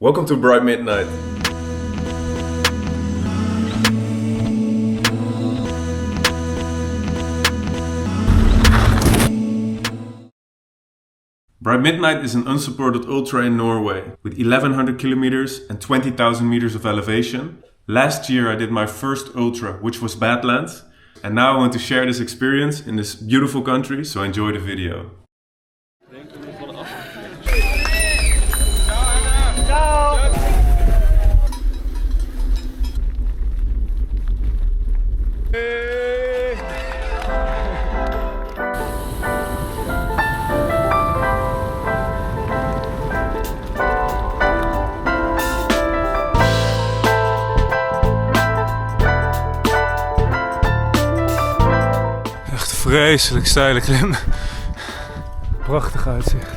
Welcome to Bright Midnight. Bright Midnight is an unsupported ultra in Norway with 1100 kilometers and 20,000 meters of elevation. Last year I did my first ultra, which was Badlands, and now I want to share this experience in this beautiful country, so enjoy the video. Echt vreselijk steile klim. Prachtig uitzicht.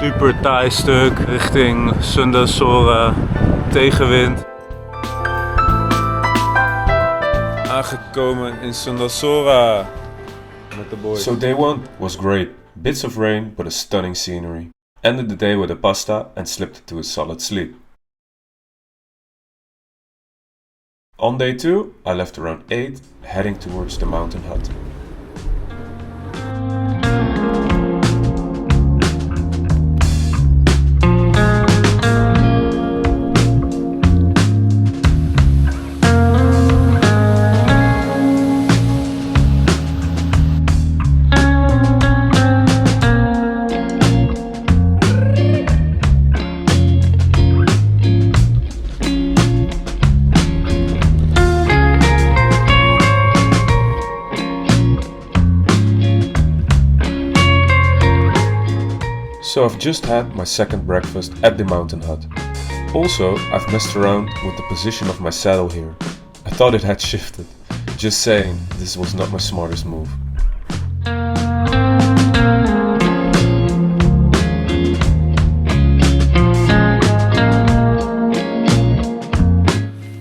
Super taai stuk richting Sundasora, tegenwind. Aangekomen in Sundasora met de boys. So day 1 was great. Bits of rain, but a stunning scenery. Ended the day with a pasta and slipped to a solid sleep. On day 2, I left around 8, heading towards the mountain hut. So I've just had my second breakfast at the mountain hut. Also, I've messed around with the position of my saddle here. I thought it had shifted. Just saying, this was not my smartest move.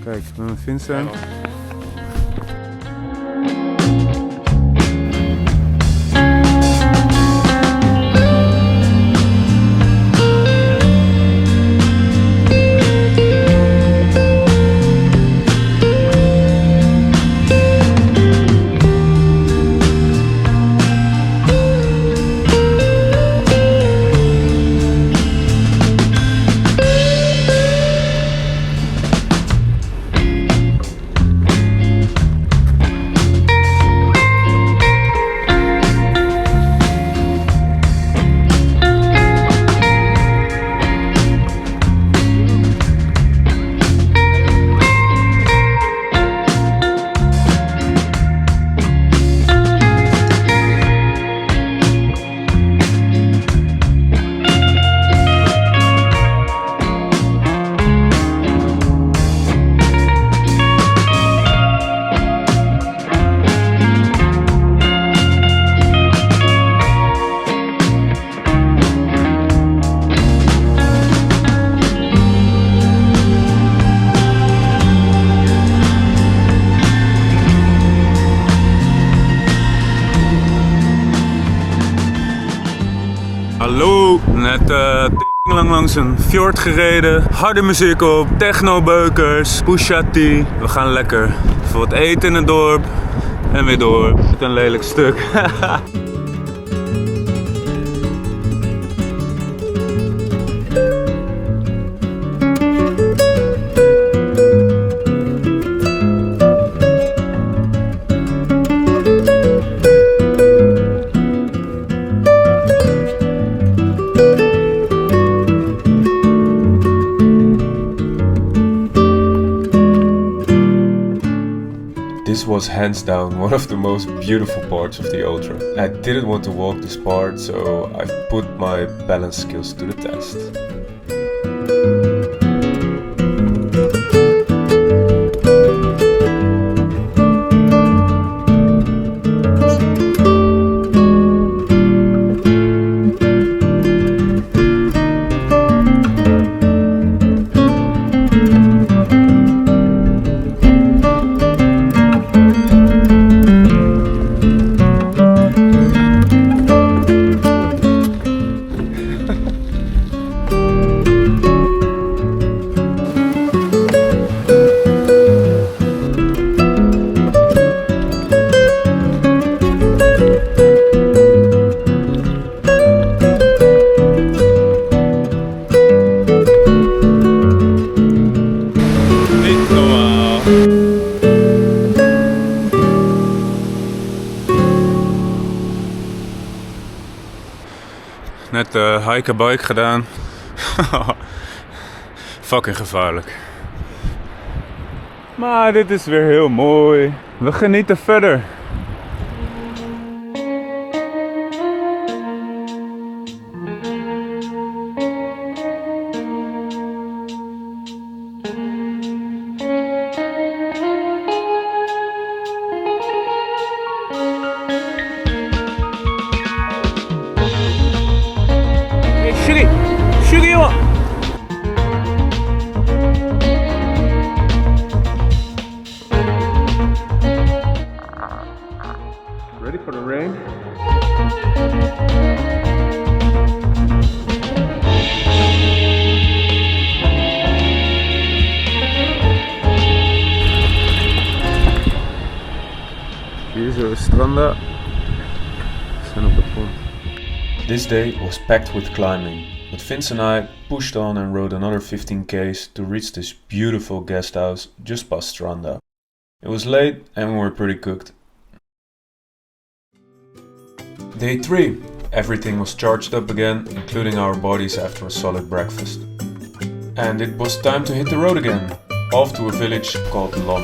Kijk, ik ben met Vincent. Hallo, net lang langs een fjord gereden, harde muziek op, technobeukers, Pusha T. We gaan lekker voor wat eten in het dorp en weer door. Wat een lelijk stuk. This was hands down one of the most beautiful parts of the ultra. I didn't want to walk this part, so I put my balance skills to the test. Net hike-bike gedaan. Fucking gevaarlijk. Maar dit is weer heel mooi. We genieten verder. Ready for the rain? Hier zijn we stranden. We zijn op de grond. This day was packed with climbing, but Vince and I pushed on and rode another 15 k's to reach this beautiful guest house just past Stranda. It was late and we were pretty cooked. Day 3. Everything was charged up again, including our bodies after a solid breakfast. And it was time to hit the road again, off to a village called Lom.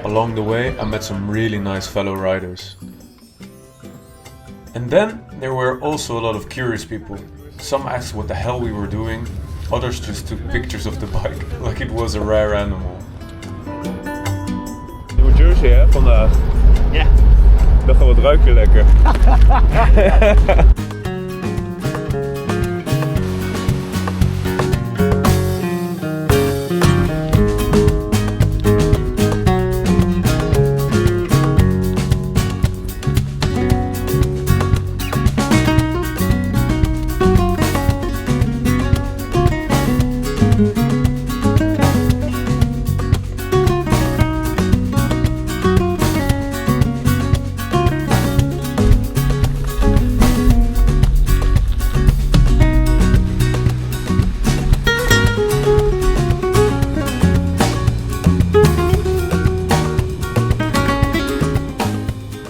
Along the way, I met some really nice fellow riders. And then there were also a lot of curious people. Some asked what the hell we were doing, others just took pictures of the bike, like it was a rare animal. Nieuwe jersey hè, vandaag? Ja. Ik dacht al, wat ruik je lekker.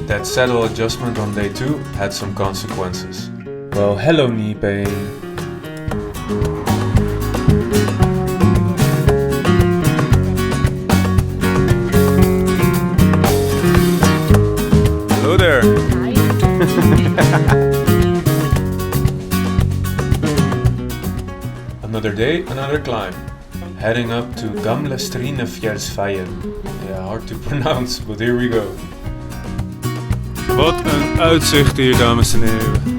That saddle adjustment on day 2 had some consequences. Well, hello knee pain. another climb. Heading up to Gamlestrine fjords. Yeah, hard to pronounce, but here we go. Wat een uitzicht hier, dames en heren.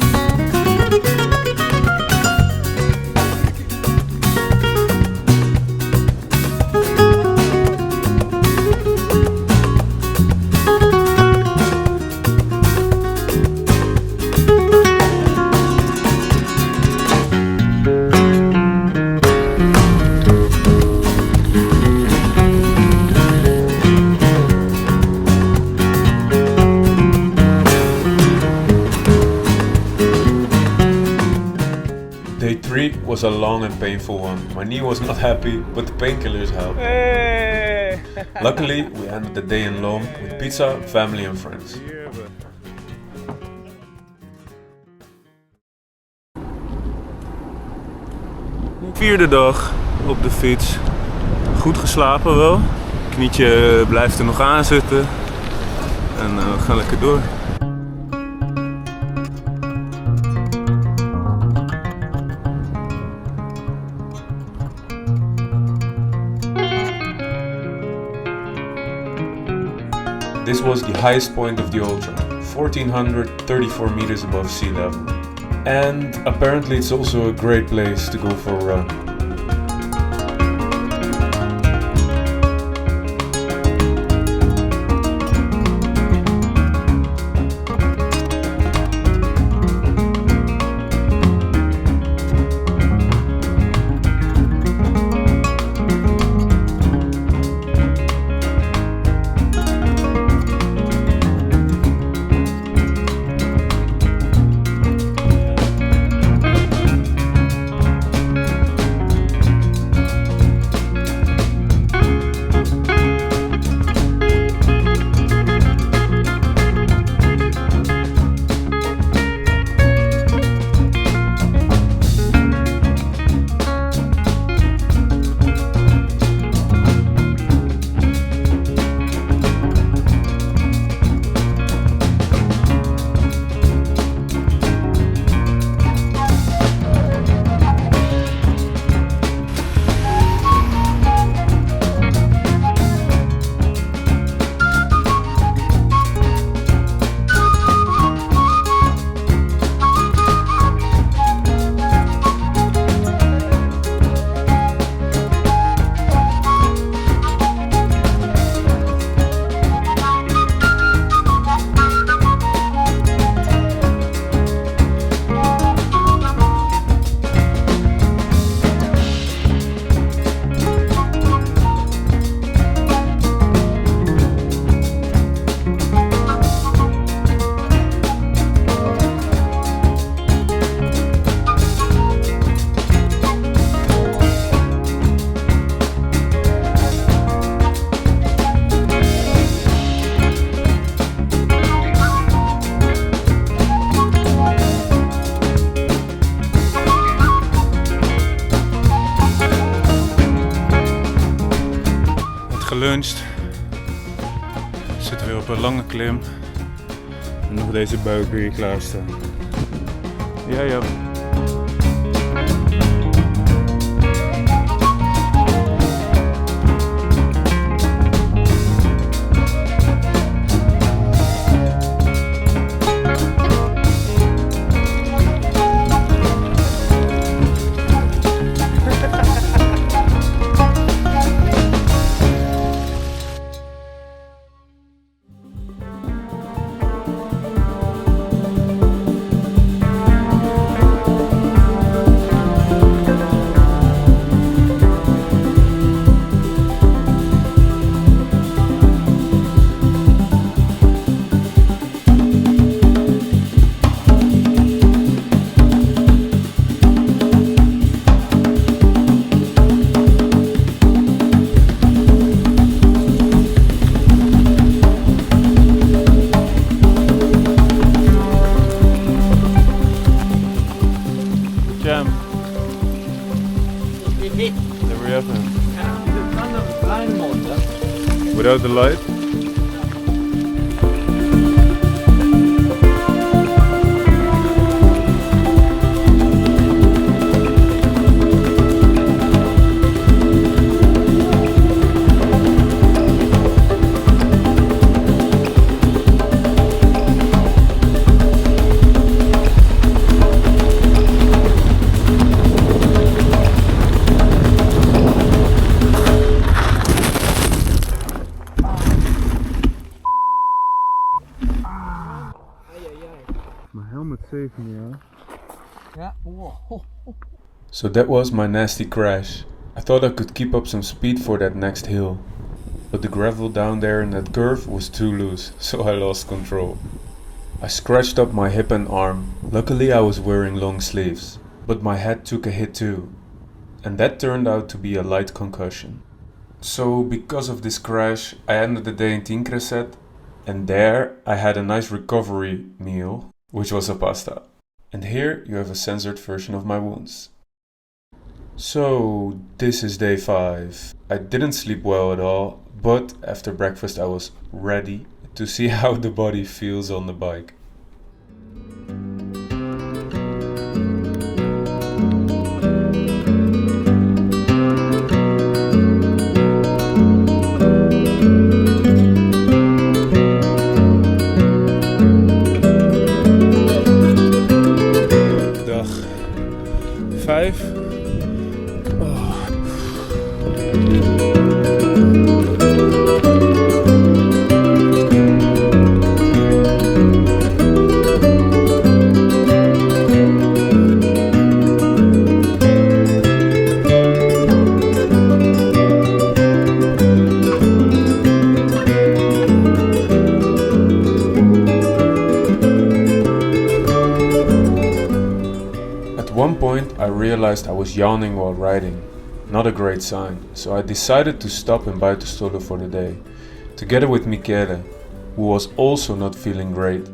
Day 3 was a long and painful one. My knee was not happy, but the painkillers helped. Hey! Luckily, we ended the day in Loom with pizza, family and friends. Vierde dag op de fiets. Goed geslapen wel. Knietje blijft er nog aan zitten. En we gaan lekker door. This was the highest point of the ultra, 1434 meters above sea level. And apparently it's also a great place to go for a run. Geluncht. We zitten weer op een lange klim. En nog deze burger hier klaarstaan. Ja, ja. Jam. Never happened. Without the light? So that was my nasty crash. I thought I could keep up some speed for that next hill. But the gravel down there in that curve was too loose, so I lost control. I scratched up my hip and arm. Luckily I was wearing long sleeves, but my head took a hit too. And that turned out to be a light concussion. So because of this crash, I ended the day in Tincreset, and there I had a nice recovery meal, which was a pasta. And here you have a censored version of my wounds. So this is day 5. I didn't sleep well at all, but after breakfast I was ready to see how the body feels on the bike. Dag 5. At one point I realized I was yawning while riding. Not a great sign, so I decided to stop in Buitenstolo for the day, together with Michele, who was also not feeling great.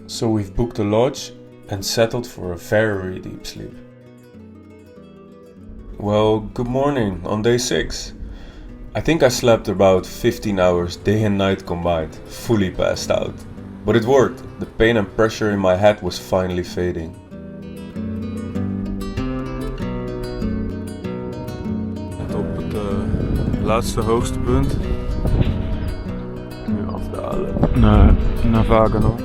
So we've booked a lodge and settled for a very deep sleep. Well, good morning on day 6. I think I slept about 15 hours day and night combined, fully passed out. But it worked, the pain and pressure in my head was finally fading. Op het laatste hoogste punt. Nu afdalen naar Vagano.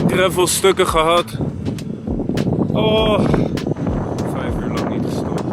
Gravelstukken gehad. Oh, 5 uur lang niet gestopt.